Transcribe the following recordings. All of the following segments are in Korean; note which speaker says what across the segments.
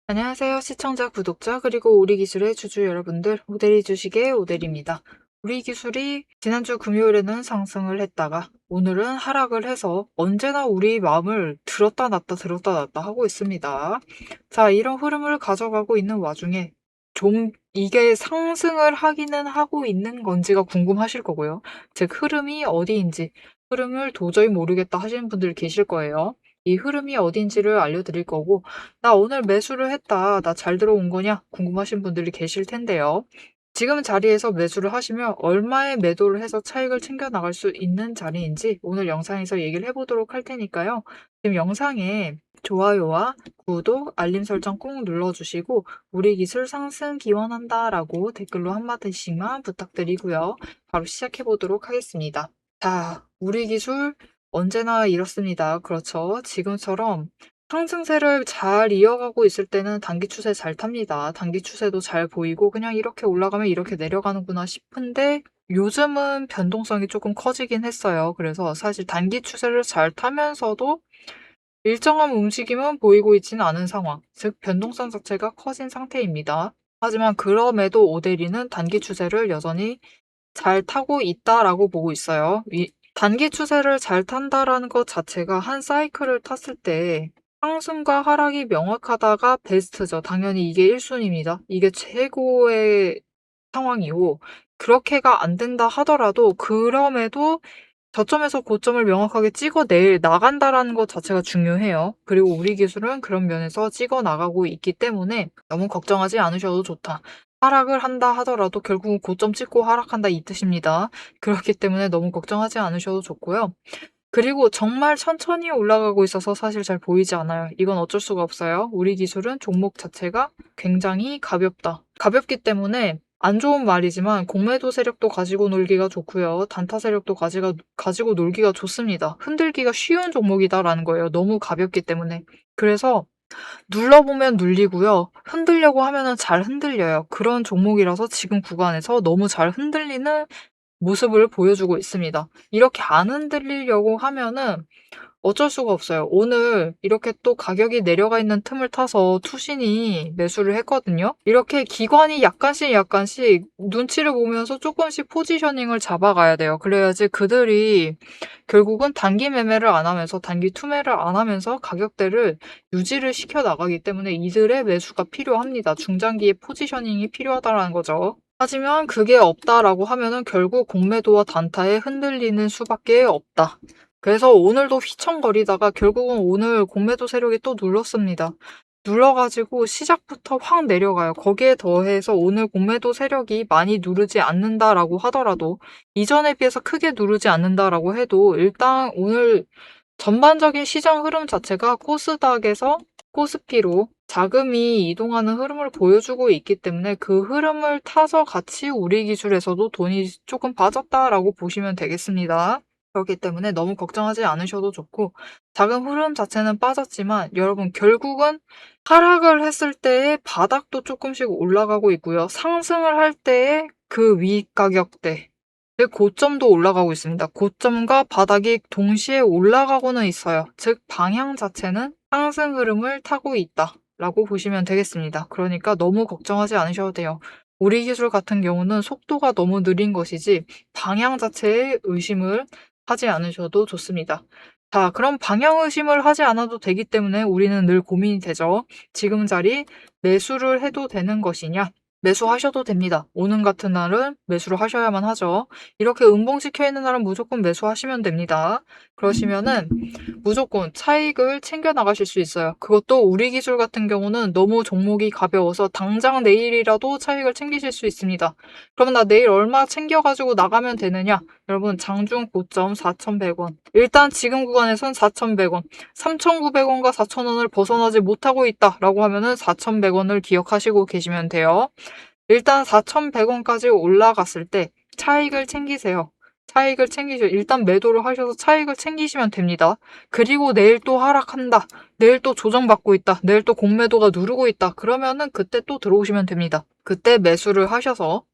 Speaker 1: 안녕하세요. 시청자, 구독자, 그리고 우리 기술의 주주 여러분들, 오대리 주식의 오대리입니다. 우리 기술이 지난주 금요일에는 상승을 했다가 오늘은 하락을 해서 언제나 우리 마음을 들었다 놨다 하고 있습니다. 자, 이런 흐름을 가져가고 있는 와중에 좀 이게 상승을 하기는 하고 있는 건지가 궁금하실 거고요. 즉, 흐름이 어디인지, 흐름을 도저히 모르겠다 하시는 분들 계실 거예요. 이 흐름이 어딘지를 알려드릴 거고, 나 오늘 매수를 했다. 나 잘 들어온 거냐? 궁금하신 분들이 계실 텐데요. 지금 자리에서 매수를 하시면 얼마에 매도를 해서 차익을 챙겨 나갈 수 있는 자리인지 오늘 영상에서 얘기를 해보도록 할 테니까요. 지금 영상에 좋아요와 구독, 알림 설정 꼭 눌러주시고 우리 기술 상승 기원한다 라고 댓글로 한마디씩만 부탁드리고요. 바로 시작해보도록 하겠습니다. 자, 우리 기술 언제나 이렇습니다. 그렇죠. 지금처럼 상승세를 잘 이어가고 있을 때는 단기 추세 잘 탑니다. 단기 추세도 잘 보이고 그냥 이렇게 올라가면 이렇게 내려가는구나 싶은데 요즘은 변동성이 조금 커지긴 했어요. 그래서 사실 단기 추세를 잘 타면서도 일정한 움직임은 보이고 있지는 않은 상황, 즉 변동성 자체가 커진 상태입니다. 하지만 그럼에도 오데리는 단기 추세를 여전히 잘 타고 있다라고 보고 있어요. 단기 추세를 잘 탄다라는 것 자체가 한 사이클을 탔을 때 상승과 하락이 명확하다가 베스트죠. 당연히 이게 1순위입니다. 이게 최고의 상황이고 그렇게가 안 된다 하더라도 그럼에도 저점에서 고점을 명확하게 찍어 나간다라는 것 자체가 중요해요. 그리고 우리 기술은 그런 면에서 찍어 나가고 있기 때문에 너무 걱정하지 않으셔도 좋다. 하락을 한다 하더라도 결국은 고점 찍고 하락한다 이 뜻입니다. 그렇기 때문에 너무 걱정하지 않으셔도 좋고요. 그리고 정말 천천히 올라가고 있어서 사실 잘 보이지 않아요. 이건 어쩔 수가 없어요. 우리 기술은 종목 자체가 굉장히 가볍다. 가볍기 때문에 안 좋은 말이지만 공매도 세력도 가지고 놀기가 좋고요. 단타 세력도 가지고 놀기가 좋습니다. 흔들기가 쉬운 종목이다라는 거예요. 너무 가볍기 때문에. 그래서 눌러보면 눌리고요. 흔들려고 하면은 잘 흔들려요. 그런 종목이라서 지금 구간에서 너무 잘 흔들리는 모습을 보여주고 있습니다. 이렇게 안 흔들리려고 하면은 어쩔 수가 없어요. 오늘 이렇게 또 가격이 내려가 있는 틈을 타서 투신이 매수를 했거든요. 이렇게 기관이 약간씩 눈치를 보면서 조금씩 포지셔닝을 잡아가야 돼요. 그래야지 그들이 결국은 단기 매매를 안 하면서 단기 투매를 안 하면서 가격대를 유지를 시켜 나가기 때문에 이들의 매수가 필요합니다. 중장기의 포지셔닝이 필요하다는 거죠. 하지만 그게 없다라고 하면은 결국 공매도와 단타에 흔들리는 수밖에 없다. 그래서 오늘도 휘청거리다가 결국은 오늘 공매도 세력이 또 눌렀습니다. 눌러가지고 시작부터 확 내려가요. 거기에 더해서 오늘 공매도 세력이 많이 누르지 않는다라고 하더라도 이전에 비해서 크게 누르지 않는다라고 해도 일단 오늘 전반적인 시장 흐름 자체가 코스닥에서 코스피로 자금이 이동하는 흐름을 보여주고 있기 때문에 그 흐름을 타서 같이 우리 기술에서도 돈이 조금 빠졌다라고 보시면 되겠습니다. 그렇기 때문에 너무 걱정하지 않으셔도 좋고 자금 흐름 자체는 빠졌지만 여러분 결국은 하락을 했을 때의 바닥도 조금씩 올라가고 있고요. 상승을 할 때의 그 위 가격대 고점도 올라가고 있습니다. 고점과 바닥이 동시에 올라가고는 있어요. 즉 방향 자체는 상승 흐름을 타고 있다라고 보시면 되겠습니다. 그러니까 너무 걱정하지 않으셔도 돼요. 우리 기술 같은 경우는 속도가 너무 느린 것이지 방향 자체에 의심을 하지 않으셔도 좋습니다. 자, 그럼 방향 의심을 하지 않아도 되기 때문에 우리는 늘 고민이 되죠. 지금 자리 매수를 해도 되는 것이냐? 매수하셔도 됩니다. 오늘 같은 날은 매수를 하셔야만 하죠. 이렇게 음봉시켜 있는 날은 무조건 매수하시면 됩니다. 그러시면은 무조건 차익을 챙겨 나가실 수 있어요. 그것도 우리 기술 같은 경우는 너무 종목이 가벼워서 당장 내일이라도 차익을 챙기실 수 있습니다. 그러면 나 내일 얼마 챙겨가지고 나가면 되느냐? 여러분 장중 고점 4,100원. 일단 지금 구간에선 4,100원. 3,900원과 4,000원을 벗어나지 못하고 있다라고 하면은 4,100원을 기억하시고 계시면 돼요. 일단 4,100원까지 올라갔을 때 차익을 챙기세요. 차익을 챙기셔. 일단 매도를 하셔서 차익을 챙기시면 됩니다. 그리고 내일 또 하락한다. 내일 또 조정받고 있다. 내일 또 공매도가 누르고 있다. 그러면은 그때 또 들어오시면 됩니다. 그때 매수를 하셔서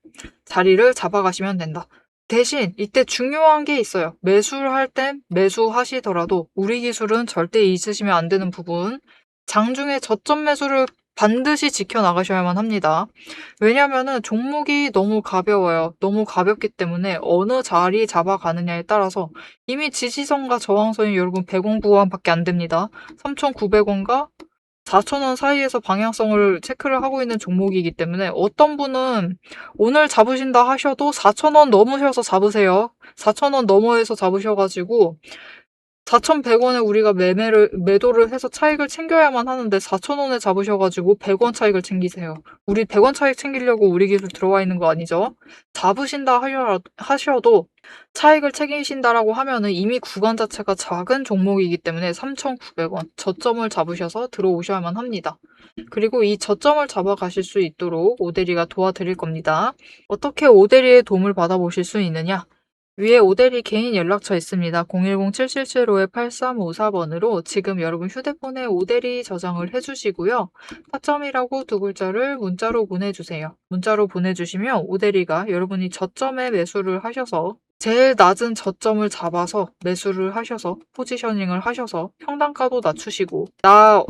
Speaker 1: 자리를 잡아가시면 된다. 대신 이때 중요한 게 있어요. 매수를 할 땐 매수하시더라도 우리 기술은 절대 잊으시면 안 되는 부분. 장중에 저점 매수를 반드시 지켜나가셔야만 합니다. 왜냐면은 종목이 너무 가벼워요. 너무 가볍기 때문에 어느 자리 잡아가느냐에 따라서 이미 지지선과 저항선이 여러분 100원 구간밖에 안 됩니다. 3,900원과 4,000원 사이에서 방향성을 체크를 하고 있는 종목이기 때문에 어떤 분은 오늘 잡으신다 하셔도 4,000원 넘으셔서 잡으세요. 4,000원 넘어에서 잡으셔가지고 4,100원에 우리가 매도를 해서 차익을 챙겨야만 하는데 4,000원에 잡으셔가지고 100원 차익을 챙기세요. 우리 100원 차익 챙기려고 우리 기술 들어와 있는 거 아니죠? 잡으신다 하셔도 차익을 챙기신다라고 하면은 이미 구간 자체가 작은 종목이기 때문에 3,900원 저점을 잡으셔서 들어오셔야만 합니다. 그리고 이 저점을 잡아가실 수 있도록 오대리가 도와드릴 겁니다. 어떻게 오대리의 도움을 받아보실 수 있느냐? 위에 오대리 개인 연락처 있습니다. 010-7775-8354번으로 지금 여러분 휴대폰에 오대리 저장을 해주시고요. 타점이라고 두 글자를 문자로 보내주세요. 문자로 보내주시면 오대리가 여러분이 저점에 매수를 하셔서 제일 낮은 저점을 잡아서 매수를 하셔서 포지셔닝을 하셔서 평단가도 낮추시고 나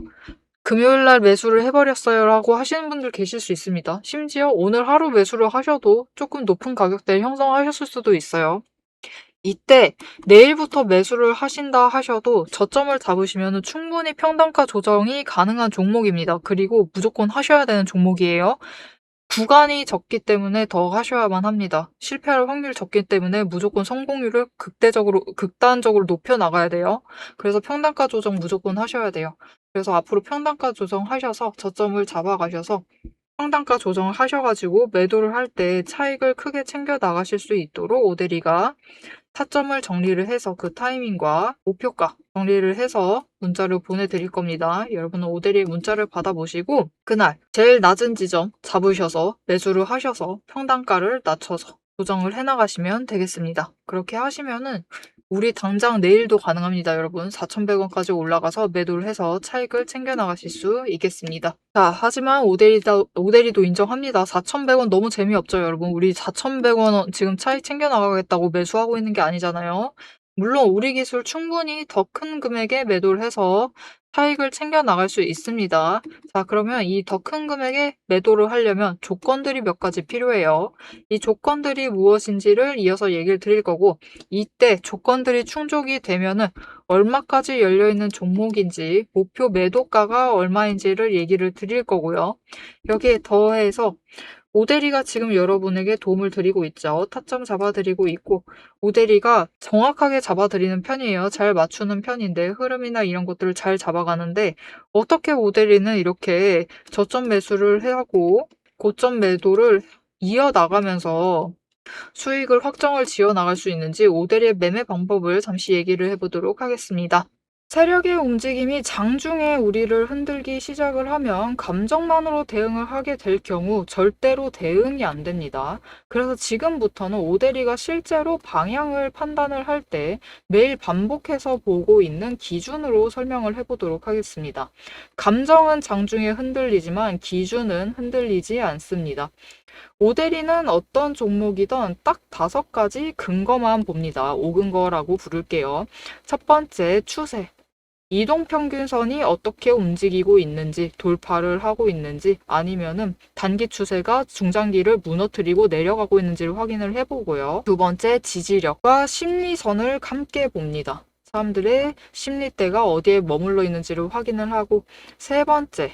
Speaker 1: 금요일날 매수를 해버렸어요 라고 하시는 분들 계실 수 있습니다. 심지어 오늘 하루 매수를 하셔도 조금 높은 가격대를 형성하셨을 수도 있어요. 이때 내일부터 매수를 하신다 하셔도 저점을 잡으시면 충분히 평단가 조정이 가능한 종목입니다. 그리고 무조건 하셔야 되는 종목이에요. 구간이 적기 때문에 더 하셔야만 합니다. 실패할 확률이 적기 때문에 무조건 성공률을 극단적으로 높여 나가야 돼요. 그래서 평단가 조정 무조건 하셔야 돼요. 그래서 앞으로 평단가 조정하셔서 저점을 잡아가셔서 평단가 조정을 하셔가지고 매도를 할 때 차익을 크게 챙겨 나가실 수 있도록 오대리가 타점을 정리를 해서 그 타이밍과 목표가 정리를 해서 문자를 보내드릴 겁니다. 여러분은 오대리의 문자를 받아보시고 그날 제일 낮은 지점 잡으셔서 매수를 하셔서 평단가를 낮춰서 조정을 해나가시면 되겠습니다. 그렇게 하시면은 우리 당장 내일도 가능합니다, 여러분. 4,100원까지 올라가서 매도를 해서 차익을 챙겨나가실 수 있겠습니다. 자, 하지만 오대리도 인정합니다. 4,100원 너무 재미없죠, 여러분. 우리 4,100원 지금 차익 챙겨나가겠다고 매수하고 있는 게 아니잖아요. 물론 우리 기술 충분히 더 큰 금액에 매도를 해서 차익을 챙겨나갈 수 있습니다. 자, 그러면 이 더 큰 금액에 매도를 하려면 조건들이 몇 가지 필요해요. 이 조건들이 무엇인지를 이어서 얘기를 드릴 거고 이때 조건들이 충족이 되면은 얼마까지 열려있는 종목인지 목표 매도가가 얼마인지를 얘기를 드릴 거고요. 여기에 더해서 오대리가 지금 여러분에게 도움을 드리고 있죠. 타점 잡아드리고 있고 오대리가 정확하게 잡아드리는 편이에요. 잘 맞추는 편인데 흐름이나 이런 것들을 잘 잡아가는데 어떻게 오대리는 이렇게 저점 매수를 하고 고점 매도를 이어나가면서 수익을 확정을 지어 나갈 수 있는지 오대리의 매매 방법을 잠시 얘기를 해보도록 하겠습니다. 세력의 움직임이 장중에 우리를 흔들기 시작을 하면 감정만으로 대응을 하게 될 경우 절대로 대응이 안 됩니다. 그래서 지금부터는 오대리가 실제로 방향을 판단을 할 때 매일 반복해서 보고 있는 기준으로 설명을 해보도록 하겠습니다. 감정은 장중에 흔들리지만 기준은 흔들리지 않습니다. 오대리는 어떤 종목이든 딱 5가지 근거만 봅니다. 5근거라고 부를게요. 첫 번째, 추세. 이동평균선이 어떻게 움직이고 있는지, 돌파를 하고 있는지, 아니면은 단기 추세가 중장기를 무너뜨리고 내려가고 있는지를 확인을 해보고요. 두 번째, 지지력과 심리선을 함께 봅니다. 사람들의 심리대가 어디에 머물러 있는지를 확인을 하고, 세 번째,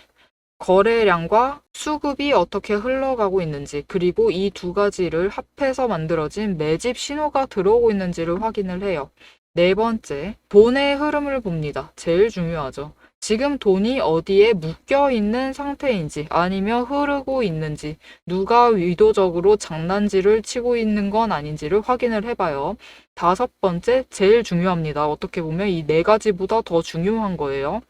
Speaker 1: 거래량과 수급이 어떻게 흘러가고 있는지, 그리고 이 2가지를 합해서 만들어진 매집 신호가 들어오고 있는지를 확인을 해요. 네 번째, 돈의 흐름을 봅니다. 제일 중요하죠. 지금 돈이 어디에 묶여 있는 상태인지 아니면 흐르고 있는지 누가 의도적으로 장난질을 치고 있는 건 아닌지를 확인을 해봐요. 5번째, 제일 중요합니다. 어떻게 보면 이 4가지보다 더 중요한 거예요.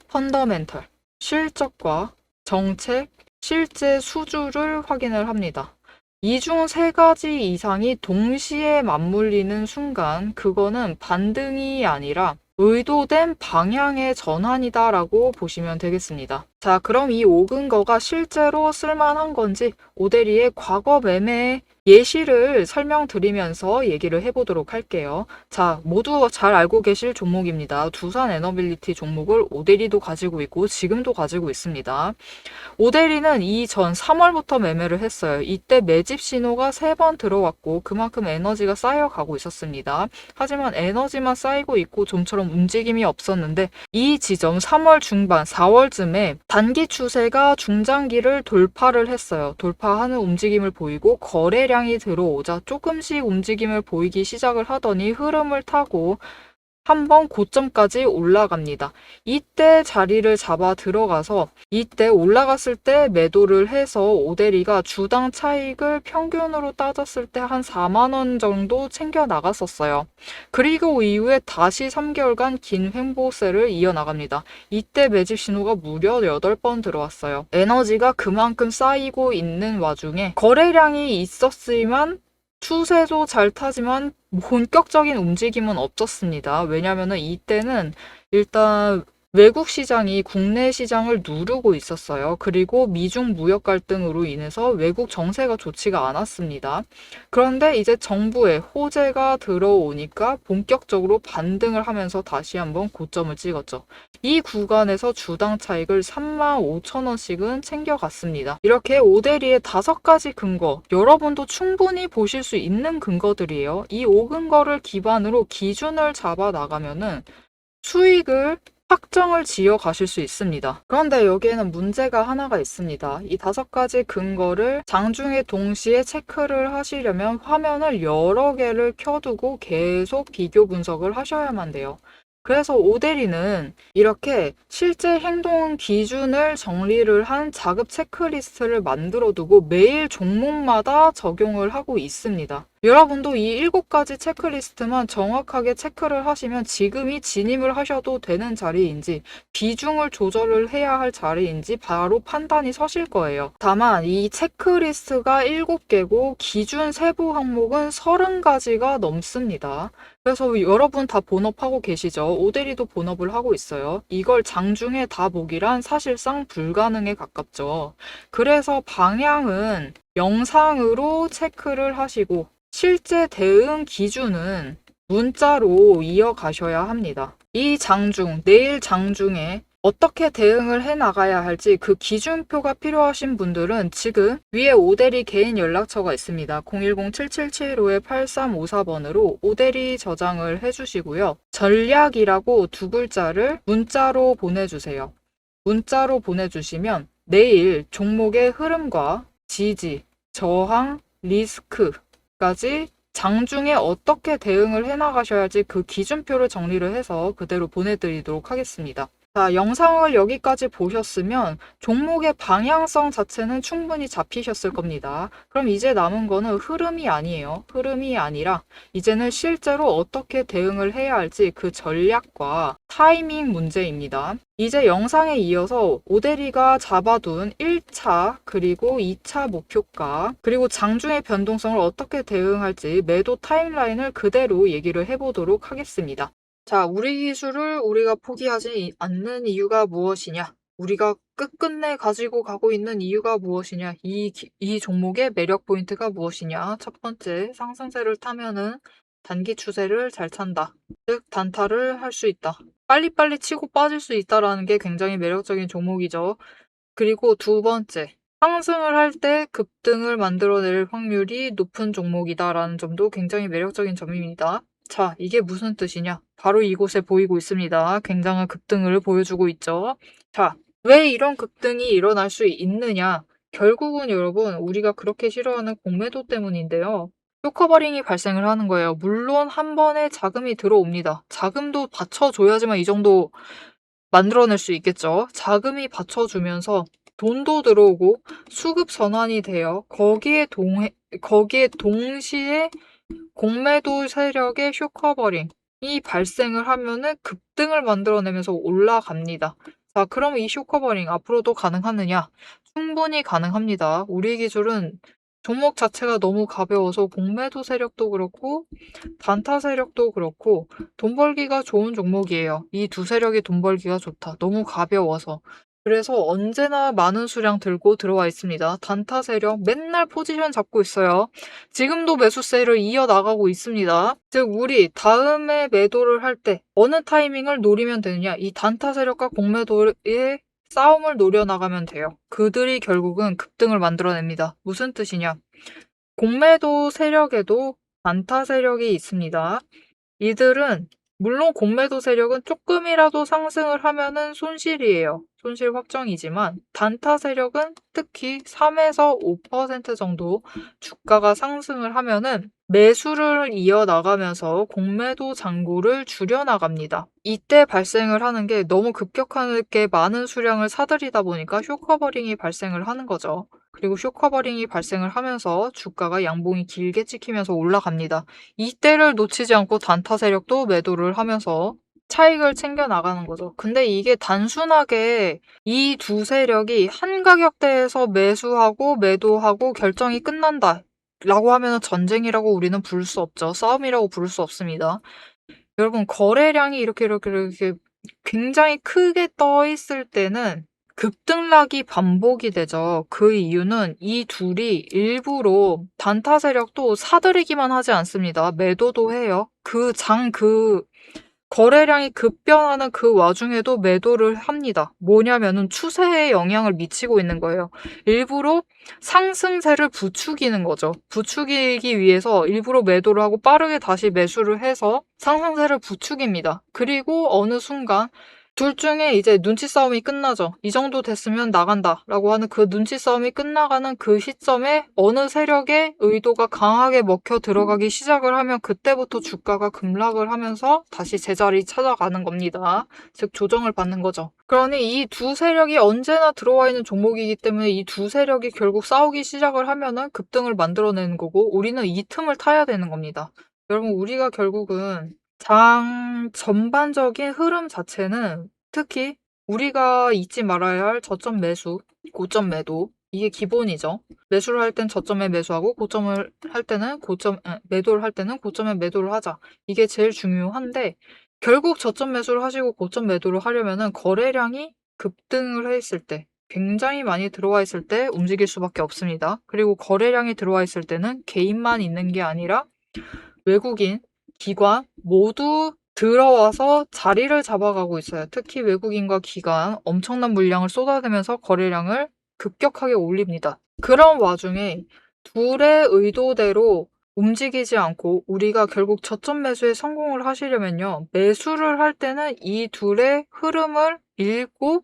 Speaker 1: 펀더멘털, 실적과 정책, 실제 수주를 확인을 합니다. 이 중 3가지 이상이 동시에 맞물리는 순간 그거는 반등이 아니라 의도된 방향의 전환이다라고 보시면 되겠습니다. 자, 그럼 이 5근거가 실제로 쓸만한 건지 오대리의 과거 매매 예시를 설명드리면서 얘기를 해보도록 할게요. 자, 모두 잘 알고 계실 종목입니다. 두산 에너빌리티 종목을 오대리도 가지고 있고 지금도 가지고 있습니다. 오데리는 이전 3월부터 매매를 했어요. 이때 매집 신호가 3번 들어왔고 그만큼 에너지가 쌓여가고 있었습니다. 하지만 에너지만 쌓이고 있고 좀처럼 움직임이 없었는데 이 지점 3월 중반 4월쯤에 단기 추세가 중장기를 돌파를 했어요. 돌파하는 움직임을 보이고 거래량이 들어오자 조금씩 움직임을 보이기 시작을 하더니 흐름을 타고 한번 고점까지 올라갑니다. 이때 자리를 잡아 들어가서 이때 올라갔을 때 매도를 해서 오데리가 주당 차익을 평균으로 따졌을 때 한 4만 원 정도 챙겨 나갔었어요. 그리고 이후에 다시 3개월간 긴 횡보세를 이어나갑니다. 이때 매집 신호가 무려 8번 들어왔어요. 에너지가 그만큼 쌓이고 있는 와중에 거래량이 있었지만 추세도 잘 타지만 본격적인 움직임은 없었습니다. 왜냐하면 이때는 일단 외국 시장이 국내 시장을 누르고 있었어요. 그리고 미중 무역 갈등으로 인해서 외국 정세가 좋지가 않았습니다. 그런데 이제 정부의 호재가 들어오니까 본격적으로 반등을 하면서 다시 한번 고점을 찍었죠. 이 구간에서 주당 차익을 35,000원씩은 챙겨갔습니다. 이렇게 오데리의 5가지 근거, 여러분도 충분히 보실 수 있는 근거들이에요. 이 5근거를 기반으로 기준을 잡아 나가면은 수익을 확정을 지어 가실 수 있습니다. 그런데 여기에는 문제가 하나가 있습니다. 이 5가지 근거를 장중에 동시에 체크를 하시려면 화면을 여러 개를 켜두고 계속 비교 분석을 하셔야만 돼요. 그래서 오데리는 이렇게 실제 행동 기준을 정리를 한 자급 체크리스트를 만들어 두고 매일 종목마다 적용을 하고 있습니다. 여러분도 이 7가지 체크리스트만 정확하게 체크를 하시면 지금이 진입을 하셔도 되는 자리인지 비중을 조절을 해야 할 자리인지 바로 판단이 서실 거예요. 다만 이 체크리스트가 7개고 기준 세부 항목은 30가지가 넘습니다. 그래서 여러분 다 본업하고 계시죠? 오데리도 본업을 하고 있어요. 이걸 장중에 다 보기란 사실상 불가능에 가깝죠. 그래서 방향은 영상으로 체크를 하시고 실제 대응 기준은 문자로 이어가셔야 합니다. 이 장중, 내일 장중에 어떻게 대응을 해 나가야 할지 그 기준표가 필요하신 분들은 지금 위에 오데리 개인 연락처가 있습니다. 010-7775-8354번으로 오데리 저장을 해주시고요. 전략이라고 2글자를 문자로 보내주세요. 문자로 보내주시면 내일 종목의 흐름과 지지, 저항, 리스크까지 장중에 어떻게 대응을 해나가셔야 할지 그 기준표를 정리를 해서 그대로 보내드리도록 하겠습니다. 자, 영상을 여기까지 보셨으면 종목의 방향성 자체는 충분히 잡히셨을 겁니다. 그럼 이제 남은 거는 흐름이 아니에요. 흐름이 아니라 이제는 실제로 어떻게 대응을 해야 할지 그 전략과 타이밍 문제입니다. 이제 영상에 이어서 오데리가 잡아둔 1차 그리고 2차 목표가 그리고 장중의 변동성을 어떻게 대응할지 매도 타임라인을 그대로 얘기를 해보도록 하겠습니다. 자, 우리 기술을 우리가 포기하지 않는 이유가 무엇이냐? 우리가 끝끝내 가지고 가고 있는 이유가 무엇이냐? 이 종목의 매력 포인트가 무엇이냐? 첫 번째, 상승세를 타면은 단기 추세를 잘 탄다. 즉, 단타를 할 수 있다. 빨리빨리 치고 빠질 수 있다라는 게 굉장히 매력적인 종목이죠. 그리고 2번째, 상승을 할 때 급등을 만들어낼 확률이 높은 종목이다라는 점도 굉장히 매력적인 점입니다. 자, 이게 무슨 뜻이냐? 바로 이곳에 보이고 있습니다. 굉장한 급등을 보여주고 있죠. 자, 왜 이런 급등이 일어날 수 있느냐? 결국은 여러분, 우리가 그렇게 싫어하는 공매도 때문인데요. 쇼커버링이 발생을 하는 거예요. 물론 한 번에 자금이 들어옵니다. 자금도 받쳐줘야지만 이 정도 만들어낼 수 있겠죠. 자금이 받쳐주면서 돈도 들어오고 수급 전환이 돼요. 거기에 동시에 공매도 세력의 쇼커버링이 발생을 하면은 급등을 만들어내면서 올라갑니다. 자, 그럼 이 쇼커버링 앞으로도 가능하느냐? 충분히 가능합니다. 우리 기술은 종목 자체가 너무 가벼워서 공매도 세력도 그렇고 단타 세력도 그렇고 돈 벌기가 좋은 종목이에요. 이 두 세력이 돈 벌기가 좋다. 너무 가벼워서. 그래서 언제나 많은 수량 들고 들어와 있습니다. 단타 세력 맨날 포지션 잡고 있어요. 지금도 매수세를 이어나가고 있습니다. 즉 우리 다음에 매도를 할 때 어느 타이밍을 노리면 되느냐, 이 단타 세력과 공매도의 싸움을 노려나가면 돼요. 그들이 결국은 급등을 만들어냅니다. 무슨 뜻이냐, 공매도 세력에도 단타 세력이 있습니다. 이들은 물론 공매도 세력은 조금이라도 상승을 하면은 손실이에요. 손실 확정이지만 단타 세력은 특히 3에서 5% 정도 주가가 상승을 하면은 매수를 이어나가면서 공매도 잔고를 줄여나갑니다. 이때 발생을 하는 게 너무 급격하게 많은 수량을 사들이다 보니까 쇼커버링이 발생을 하는 거죠. 그리고 쇼커버링이 발생을 하면서 주가가 양봉이 길게 찍히면서 올라갑니다. 이때를 놓치지 않고 단타 세력도 매도를 하면서 차익을 챙겨 나가는 거죠. 근데 이게 단순하게 이 두 세력이 한 가격대에서 매수하고 매도하고 결정이 끝난다 라고 하면 전쟁이라고 우리는 부를 수 없죠. 싸움이라고 부를 수 없습니다. 여러분, 거래량이 이렇게 굉장히 크게 떠 있을 때는 급등락이 반복이 되죠. 그 이유는 이 둘이 일부러 단타 세력도 사들이기만 하지 않습니다. 매도도 해요. 거래량이 급변하는 그 와중에도 매도를 합니다. 뭐냐면은 추세에 영향을 미치고 있는 거예요. 일부러 상승세를 부추기는 거죠. 부추기기 위해서 일부러 매도를 하고 빠르게 다시 매수를 해서 상승세를 부추깁니다. 그리고 어느 순간 둘 중에 이제 눈치 싸움이 끝나죠. 이 정도 됐으면 나간다라고 하는 그 눈치 싸움이 끝나가는 그 시점에 어느 세력의 의도가 강하게 먹혀 들어가기 시작을 하면 그때부터 주가가 급락을 하면서 다시 제자리 찾아가는 겁니다. 즉 조정을 받는 거죠. 그러니 이 두 세력이 언제나 들어와 있는 종목이기 때문에 이 두 세력이 결국 싸우기 시작을 하면은 급등을 만들어내는 거고 우리는 이 틈을 타야 되는 겁니다. 여러분, 우리가 결국은 장 전반적인 흐름 자체는 특히 우리가 잊지 말아야 할 저점 매수, 고점 매도, 이게 기본이죠. 매수를 할 땐 저점에 매수하고 매도를 할 때는 고점에 매도를 하자. 이게 제일 중요한데 결국 저점 매수를 하시고 고점 매도를 하려면은 거래량이 급등을 했을 때, 굉장히 많이 들어와 있을 때 움직일 수밖에 없습니다. 그리고 거래량이 들어와 있을 때는 개인만 있는 게 아니라 외국인, 기관 모두 들어와서 자리를 잡아가고 있어요. 특히 외국인과 기관 엄청난 물량을 쏟아내면서 거래량을 급격하게 올립니다. 그런 와중에 둘의 의도대로 움직이지 않고 우리가 결국 저점 매수에 성공을 하시려면요. 매수를 할 때는 이 둘의 흐름을 읽고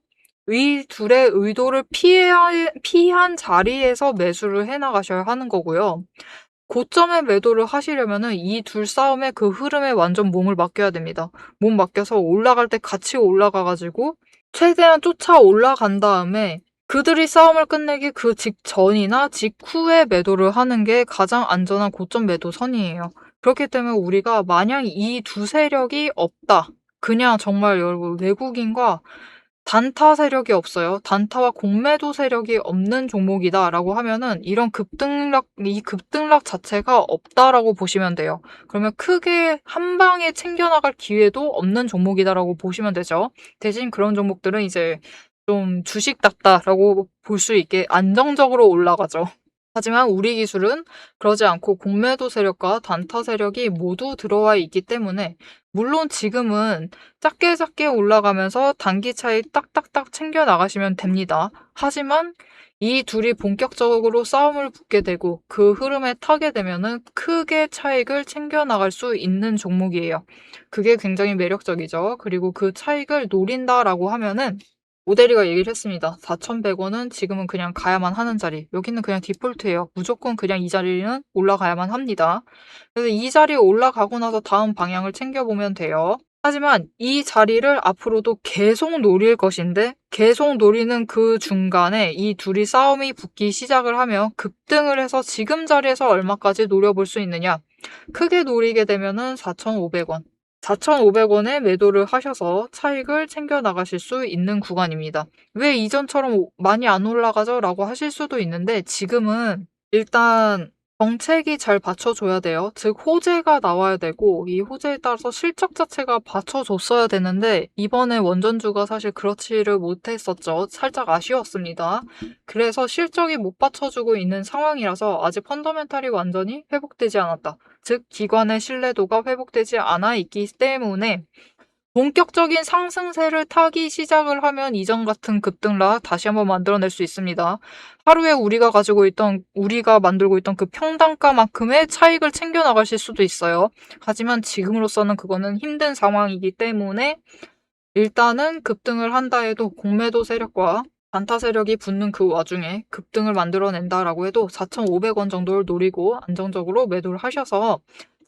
Speaker 1: 이 둘의 의도를 피한 자리에서 매수를 해나가셔야 하는 거고요. 고점에 매도를 하시려면은 이 둘 싸움의 그 흐름에 완전 몸을 맡겨야 됩니다. 몸 맡겨서 올라갈 때 같이 올라가가지고 최대한 쫓아 올라간 다음에 그들이 싸움을 끝내기 그 직전이나 직후에 매도를 하는 게 가장 안전한 고점 매도 선이에요. 그렇기 때문에 우리가 만약 이 두 세력이 없다. 그냥 정말 여러분 외국인과 단타 세력이 없어요. 단타와 공매도 세력이 없는 종목이다라고 하면은 이 급등락 자체가 없다라고 보시면 돼요. 그러면 크게 한 방에 챙겨나갈 기회도 없는 종목이다라고 보시면 되죠. 대신 그런 종목들은 이제 좀 주식답다라고 볼 수 있게 안정적으로 올라가죠. 하지만 우리 기술은 그러지 않고 공매도 세력과 단타 세력이 모두 들어와 있기 때문에 물론 지금은 작게 올라가면서 단기 차익 딱딱딱 챙겨 나가시면 됩니다. 하지만 이 둘이 본격적으로 싸움을 붙게 되고 그 흐름에 타게 되면은 크게 차익을 챙겨 나갈 수 있는 종목이에요. 그게 굉장히 매력적이죠. 그리고 그 차익을 노린다라고 하면은 오대리가 얘기를 했습니다. 4,100원은 지금은 그냥 가야만 하는 자리. 여기는 그냥 디폴트예요. 무조건 그냥 이 자리는 올라가야만 합니다. 그래서 이 자리에 올라가고 나서 다음 방향을 챙겨보면 돼요. 하지만 이 자리를 앞으로도 계속 노릴 것인데 계속 노리는 그 중간에 이 둘이 싸움이 붙기 시작을 하면 급등을 해서 지금 자리에서 얼마까지 노려볼 수 있느냐. 크게 노리게 되면은 4,500원. 4,500원에 매도를 하셔서 차익을 챙겨 나가실 수 있는 구간입니다. 왜 이전처럼 많이 안 올라가죠? 라고 하실 수도 있는데 지금은 일단 정책이 잘 받쳐줘야 돼요. 즉 호재가 나와야 되고 이 호재에 따라서 실적 자체가 받쳐줬어야 되는데 이번에 원전주가 사실 그렇지를 못했었죠. 살짝 아쉬웠습니다. 그래서 실적이 못 받쳐주고 있는 상황이라서 아직 펀더멘탈이 완전히 회복되지 않았다. 즉 기관의 신뢰도가 회복되지 않아 있기 때문에 본격적인 상승세를 타기 시작을 하면 이전 같은 급등락 다시 한번 만들어낼 수 있습니다. 하루에 우리가 만들고 있던 그 평단가만큼의 차익을 챙겨 나가실 수도 있어요. 하지만 지금으로서는 그거는 힘든 상황이기 때문에 일단은 급등을 한다 해도 공매도 세력과 단타 세력이 붙는 그 와중에 급등을 만들어낸다라고 해도 4,500원 정도를 노리고 안정적으로 매도를 하셔서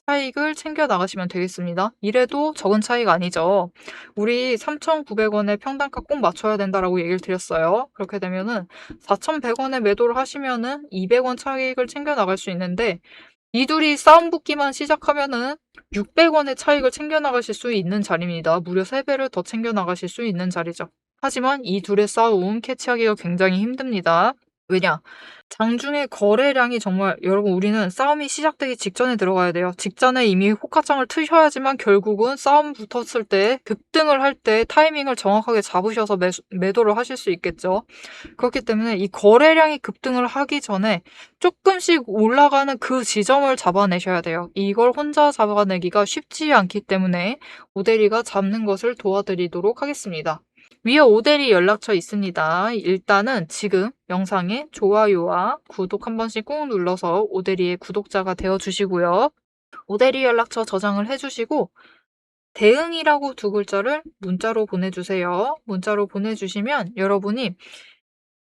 Speaker 1: 차익을 챙겨 나가시면 되겠습니다. 이래도 적은 차익 아니죠. 우리 3,900원에 평단가 꼭 맞춰야 된다라고 얘기를 드렸어요. 그렇게 되면은 4,100원에 매도를 하시면은 200원 차익을 챙겨 나갈 수 있는데 이 둘이 싸움 붙기만 시작하면은 600원의 차익을 챙겨 나가실 수 있는 자리입니다. 무려 3배를 더 챙겨 나가실 수 있는 자리죠. 하지만 이 둘의 싸움 캐치하기가 굉장히 힘듭니다. 왜냐? 장중에 거래량이 정말 여러분 우리는 싸움이 시작되기 직전에 들어가야 돼요. 직전에 이미 호가창을 트셔야지만 결국은 싸움 붙었을 때 급등을 할 때 타이밍을 정확하게 잡으셔서 매도를 하실 수 있겠죠. 그렇기 때문에 이 거래량이 급등을 하기 전에 조금씩 올라가는 그 지점을 잡아내셔야 돼요. 이걸 혼자 잡아내기가 쉽지 않기 때문에 오대리가 잡는 것을 도와드리도록 하겠습니다. 위에 오대리 연락처 있습니다. 일단은 지금 영상에 좋아요와 구독 한 번씩 꾹 눌러서 오대리의 구독자가 되어주시고요. 오대리 연락처 저장을 해주시고 대응이라고 두 글자를 문자로 보내주세요. 문자로 보내주시면 여러분이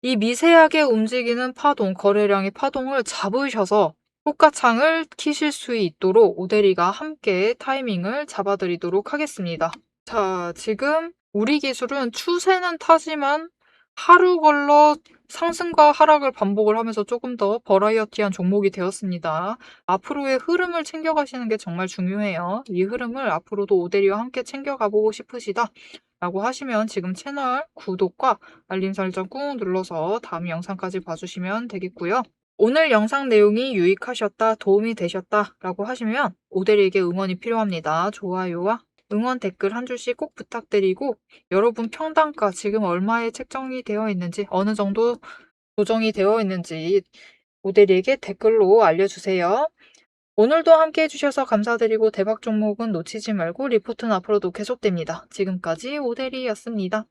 Speaker 1: 이 미세하게 움직이는 파동, 거래량의 파동을 잡으셔서 호가창을 키실 수 있도록 오대리가 함께 타이밍을 잡아드리도록 하겠습니다. 자, 지금 우리 기술은 추세는 타지만 하루 걸러 상승과 하락을 반복을 하면서 조금 더 버라이어티한 종목이 되었습니다. 앞으로의 흐름을 챙겨가시는 게 정말 중요해요. 이 흐름을 앞으로도 오대리와 함께 챙겨가보고 싶으시다 라고 하시면 지금 채널 구독과 알림 설정 꾹 눌러서 다음 영상까지 봐주시면 되겠고요. 오늘 영상 내용이 유익하셨다, 도움이 되셨다 라고 하시면 오대리에게 응원이 필요합니다. 좋아요와 응원 댓글 한 줄씩 꼭 부탁드리고 여러분 평단가 지금 얼마에 책정이 되어 있는지 어느 정도 조정이 되어 있는지 오대리에게 댓글로 알려주세요. 오늘도 함께 해주셔서 감사드리고 대박 종목은 놓치지 말고 리포트는 앞으로도 계속됩니다. 지금까지 오대리였습니다.